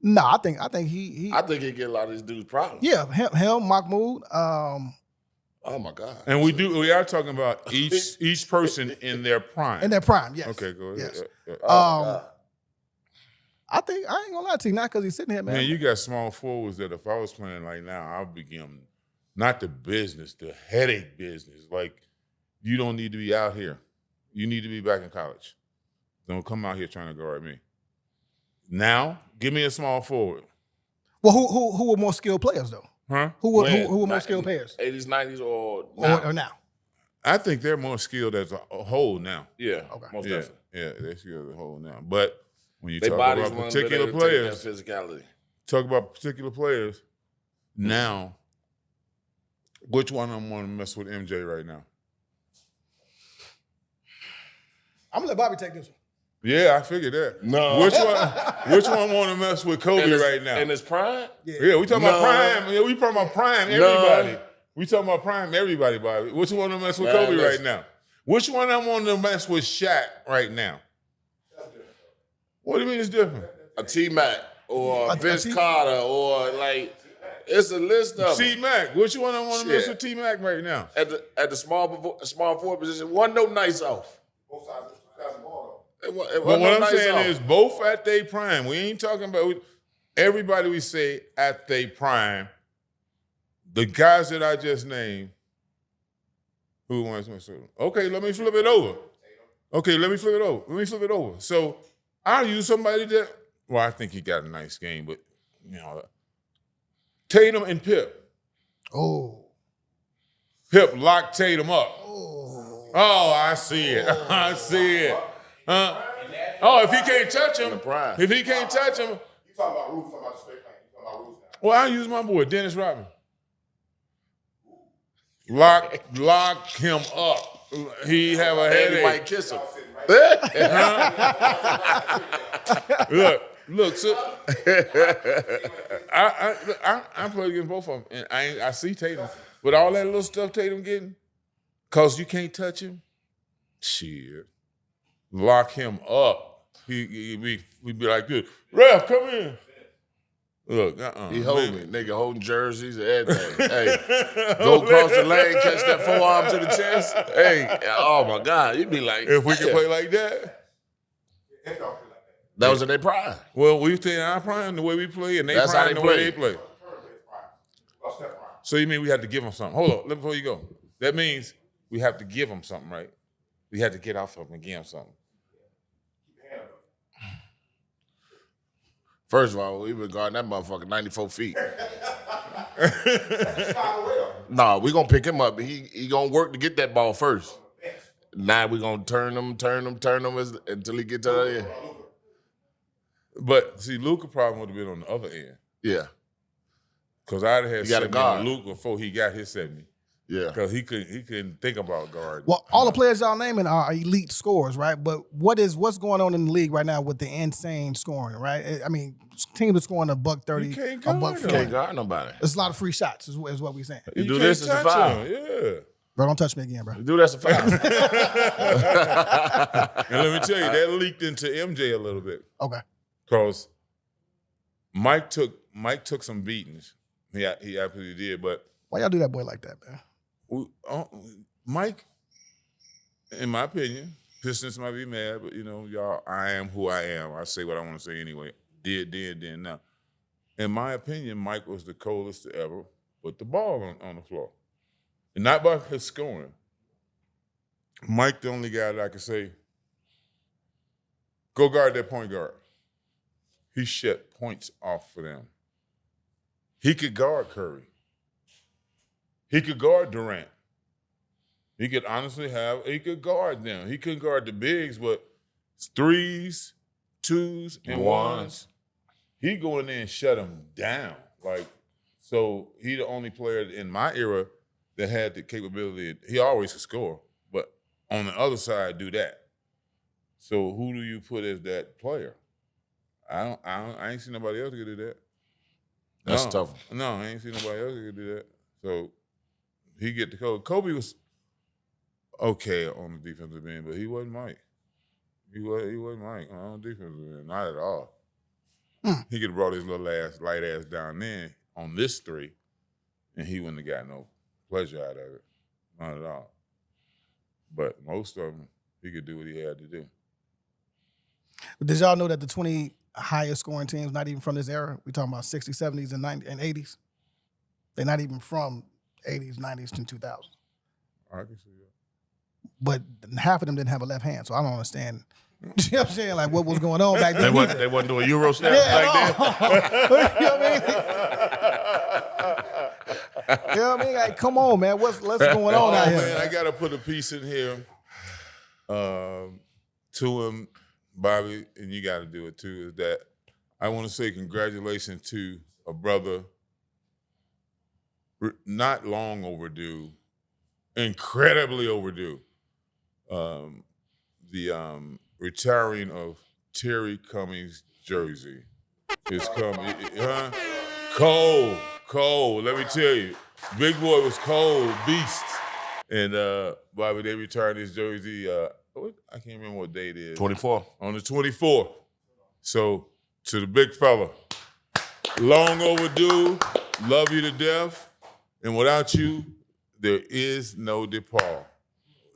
No, I think he. I think he get a lot of these dudes problems. Yeah, him, Mahmoud. Oh my God. And we are talking about each person in their prime. In their prime, yes. Okay, go ahead. Yes. I think I ain't gonna lie to you, not because he's sitting here, man. Man, you got small forwards that if I was playing like now, I'll be giving not the business, the headache business. Like, you don't need to be out here. You need to be back in college. Don't come out here trying to guard me. Now, give me a small forward. Well, who were more skilled players though? Huh? Who were more skilled players? 80s, 90s, or now? Or now? I think they're more skilled as a whole now. Yeah, Okay. most Yeah, definitely. yeah, they're skilled as a whole now. But when you They talk bodies about one particular better players, than physicality. talk about particular players, now, which one of them want to mess with MJ right now? I'm gonna let Bobby take this one. Yeah, I figured that. No. Which one want to mess with Kobe right now? In his prime? Yeah, we talking about prime. Yeah, we talking about prime everybody. No. We talking about prime everybody, Bobby. Which one want to mess with Man, Kobe listen. right now? Which one of them want to mess with Shaq right now? What do you mean it's different? A T-Mac or A Vince T- Carter or like, it's a list of them. T-Mac. Which one of them want to mess Shit. with T-Mac right now? At the small forward position, wasn't no nights off. Both sides of the ball, It But wasn't what no I'm nights saying off. is both at their prime. We ain't talking about everybody we say at their prime. The guys that I just named, who wants to say? Okay, let me flip it over. Okay, let me flip it over. So I'll use somebody that, well, I think he got a nice game, but, you know, Tatum and Pip. Oh. Pip locked Tatum up. Oh, I see it. I see it. Oh, if he can't touch him, prime. if he can't touch him, You talking about rules? Talking about the straight plane? You talking about rules now? well, I use my boy Dennis Rodman. Lock him up. He have a And he headache. might kiss him. Look. So I play against both of them, and I see Tatum with all that little stuff Tatum getting, cause you can't touch him. Shit, lock him up. We be like this. Ref, come in. Look, He hold me. Nigga holding jerseys and everything. Hey, go across the lane, catch that forearm to the chest. Hey, oh my God. You'd be like, If we can yeah. play like that. If y'all play like that. That was in their prime. Well, we stay in our prime the way we play, and they That's how prime they the way play. they play. Well, Steph Prime. So you mean we have to give them something? Hold on, before you go. That means we have to give them something, right? We have to get off of them and give them something. First of all, we been guarding that motherfucker 94 feet. Nah, we gonna pick him up. He gonna work to get that ball first. Now we gonna turn him until he get to the end. But see, Luka probably would have been on the other end. Yeah, Because I'd have had You gotta 70 guard. on Luka before he got his 70. yeah. Because he couldn't think about guarding. Well, all the players y'all naming are elite scorers, right? But what's going on in the league right now with the insane scoring, right? I mean, teams are scoring a $130, You can't a guard $140. them. Can't guard nobody. It's a lot of free shots, is what we're saying. You do can't this, it's a touch foul. him, Yeah. Bro, don't touch me again, bro. You do that's a foul. And let me tell you, that leaked into MJ a little bit. Okay. Because Mike took some beatings. He absolutely did. But Why y'all do that boy like that, man? Mike, in my opinion, Pistons might be mad, but y'all, I am who I am. I say what I want to say anyway. Did then. Now, in my opinion, Mike was the coldest to ever put the ball on the floor. And not by his scoring. Mike, the only guy that I could say, go guard that point guard. He shut points off for them. He could guard Curry. He could guard Durant. He could guard them. He couldn't guard the bigs, but threes, twos, and ones. He go in there and shut them down. So he the only player in my era that had the capability. He always could score, but on the other side, do that. So who do you put as that player? I ain't seen nobody else who could do that. That's tough. No, I ain't seen nobody else who could do that. So he get the Kobe. Kobe was okay on the defensive end, but he wasn't Mike. He wasn't Mike on the defensive end, not at all. He could have brought his little light ass down there on this three, and he wouldn't have got no pleasure out of it. Not at all. But most of them, he could do what he had to do. Did y'all know that the highest scoring teams, not even from this era. We're talking about 60s, 70s, and 90s, and 80s. They're not even from 80s, 90s, and 2000s. I can see that. But half of them didn't have a left hand, so I don't understand. You know what I'm saying? Like, what was going on back then? They wasn't doing Euro steps Yeah, back then. you know what I mean? You know what I mean? Like, come on, man. What's going on out here? Man, I got to put a piece in here to him, Bobby, and you got to do it too, is that I want to say congratulations to a brother not long overdue, incredibly overdue. The retiring of Terry Cummings' jersey is coming. Cold. Let me tell you, big boy was cold, beast. And Bobby, they retired his jersey. I can't remember what date it is. 24. On the 24th. So to the big fella, long overdue. Love you to death. And without you, there is no DePaul.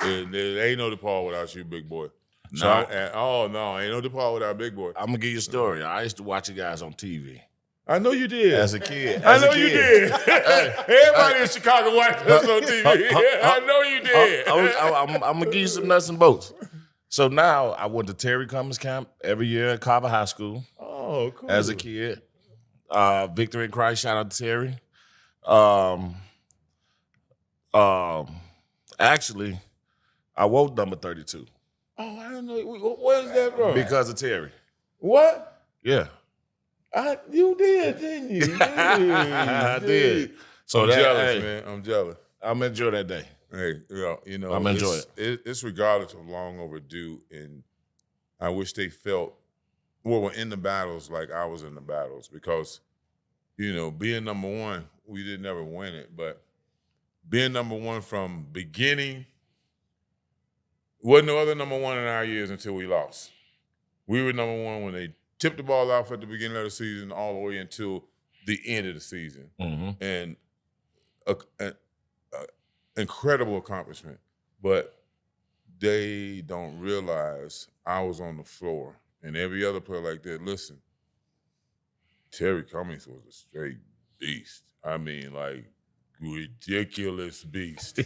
And there ain't no DePaul without you, big boy. No. Ain't no DePaul without big boy. I'm going to give you a story. I used to watch you guys on TV. I know you did. As a kid. I know you did. Everybody in Chicago watched us on TV. I know you did. I'm going to give you some nuts and bolts. So now I went to Terry Cummings camp every year at 𝐊𝐿 High School. Oh, cool. As a kid. Victory in Christ, shout out to Terry. Actually, I wore number 32. Oh, I don't know. Where's that from? Because of Terry. What? Yeah. You did, didn't you? I did. So I'm that, jealous, hey, man. I'm jealous. I'm enjoying that day. Hey, you know, I'm enjoying it's regardless of long overdue, and I wish they felt we're in the battles like I was in the battles, because, you know, being number one, we didn't ever win it, but being number one from beginning, wasn't no other number one in our years until we lost. We were number one when they tipped the ball off at the beginning of the season all the way until the end of the season. Mm-hmm. And an incredible accomplishment. But they don't realize I was on the floor and every other player like that. Listen, Terry Cummings was a straight beast. I mean, like, ridiculous beast.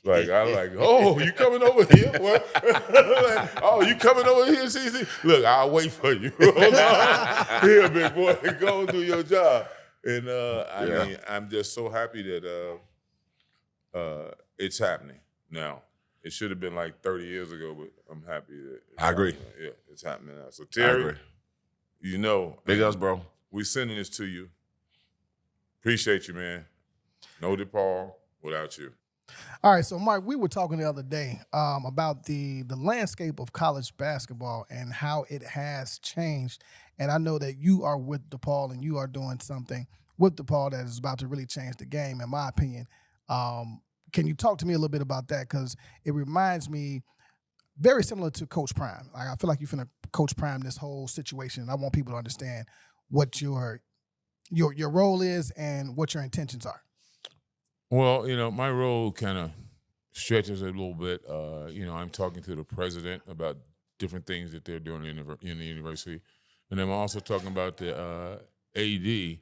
Like, I like, oh, you coming over here? What? Like, oh, you coming over here, CC? Look, I'll wait for you. Here, big boy, go and do your job. And I mean, I'm just so happy that it's happening now. It should have been like 30 years ago, but I'm happy that I agree. Yeah, it's happening now. So Terry, you know, big ups, bro. We sending this to you. Appreciate you, man. No DePaul without you. All right, so Mark, we were talking the other day about the landscape of college basketball and how it has changed. And I know that you are with DePaul and you are doing something with DePaul that is about to really change the game, in my opinion. Can you talk to me a little bit about that? Because it reminds me very similar to Coach Prime. Like, I feel like you're finna Coach Prime this whole situation. And I want people to understand what your role is and what your intentions are. Well, you know, my role kind of stretches a little bit. You know, I'm talking to the president about different things that they're doing in the university. And I'm also talking about the AD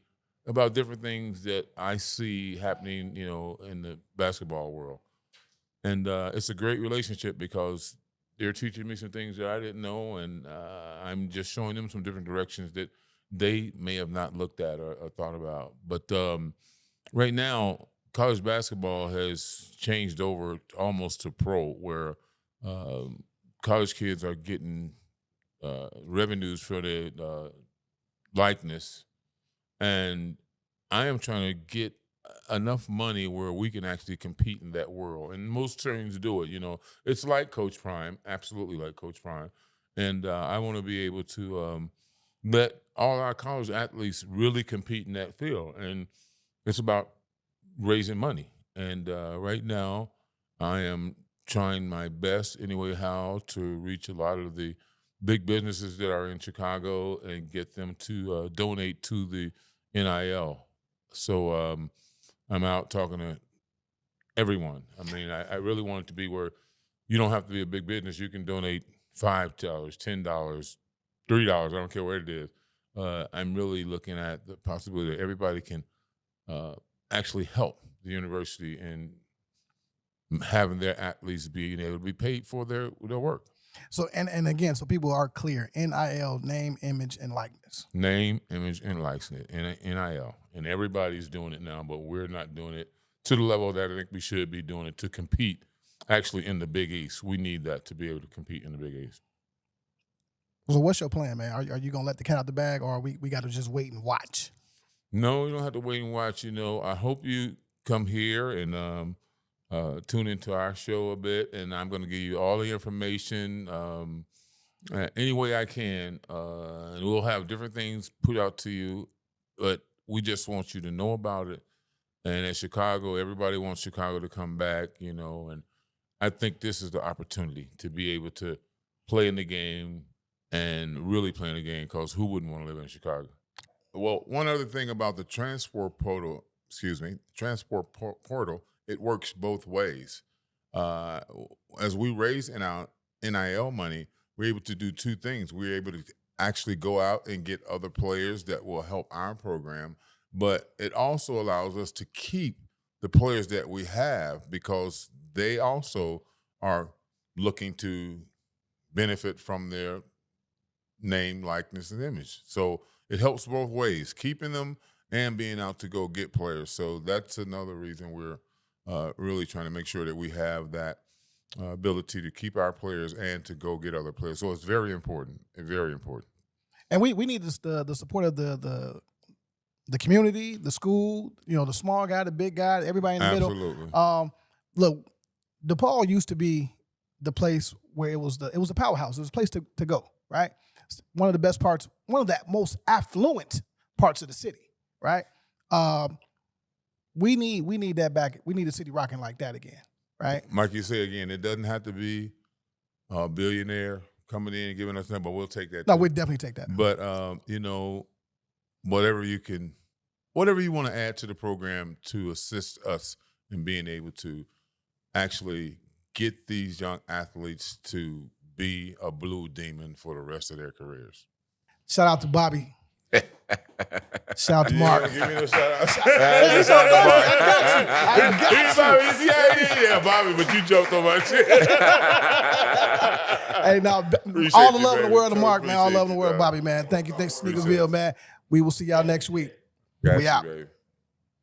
about different things that I see happening, you know, in the basketball world. And it's a great relationship because they're teaching me some things that I didn't know, and I'm just showing them some different directions that they may have not looked at or thought about. But right now, college basketball has changed over almost to pro, where college kids are getting revenues for their likeness. And I am trying to get enough money where we can actually compete in that world. And most teams do it, you know. It's like Coach Prime, absolutely like Coach Prime. And I want to be able to let all our college athletes really compete in that field. And it's about raising money. And right now, I am trying my best anyway how to reach a lot of the big businesses that are in Chicago and get them to donate to the NIL. So I'm out talking to everyone. I mean, I really want it to be where you don't have to be a big business. You can donate $5, $10, $3. I don't care what it is. I'm really looking at the possibility that everybody can actually help the university in having their athletes being able to be paid for their work. So and again, so people are clear. NIL, name, image, and likeness. Name, image, and likeness, NIL. And everybody's doing it now, but we're not doing it to the level that I think we should be doing it to compete actually in the Big East. We need that to be able to compete in the Big East. So what's your plan, man? Are you going to let the cat out the bag, or we got to just wait and watch? No, you don't have to wait and watch. I hope you come here and tune into our show a bit, and I'm going to give you all the information any way I can. And we'll have different things put out to you, but we just want you to know about it. And at Chicago, everybody wants Chicago to come back, and I think this is the opportunity to be able to play in the game and really play in the game, because who wouldn't want to live in Chicago? Well, one other thing about the transport portal, it works both ways. As we raise in our NIL money, we're able to do two things. We're able to actually go out and get other players that will help our program, but it also allows us to keep the players that we have, because they also are looking to benefit from their name, likeness, and image. So it helps both ways, keeping them and being out to go get players. So that's another reason we're really trying to make sure that we have that ability to keep our players and to go get other players. So it's very important, very important. And we need the support of the community, the school, the small guy, the big guy, everybody in the Absolutely. middle. Look, DePaul used to be the place where it was the powerhouse. It was a place to go, right? One of the best parts, one of the most affluent parts of the city, right? We need that back. We need the city rocking like that again, right? Like you say again, it doesn't have to be a billionaire coming in and giving us that, but we'll take that. No, too. we'd definitely take that. But whatever you want to add to the program to assist us in being able to actually get these young athletes to be a blue demon for the rest of their careers. Shout out to Bobby. Shout out to Mark. Give me a shout out. Yeah, Bobby, but you joked on my shit. Hey, now, all the love in the world to Mark, man. All the love in the world, you, Bobby, man. Thank you. Thanks, Sneakerville, man. We will see y'all next week. Got we you, out. baby.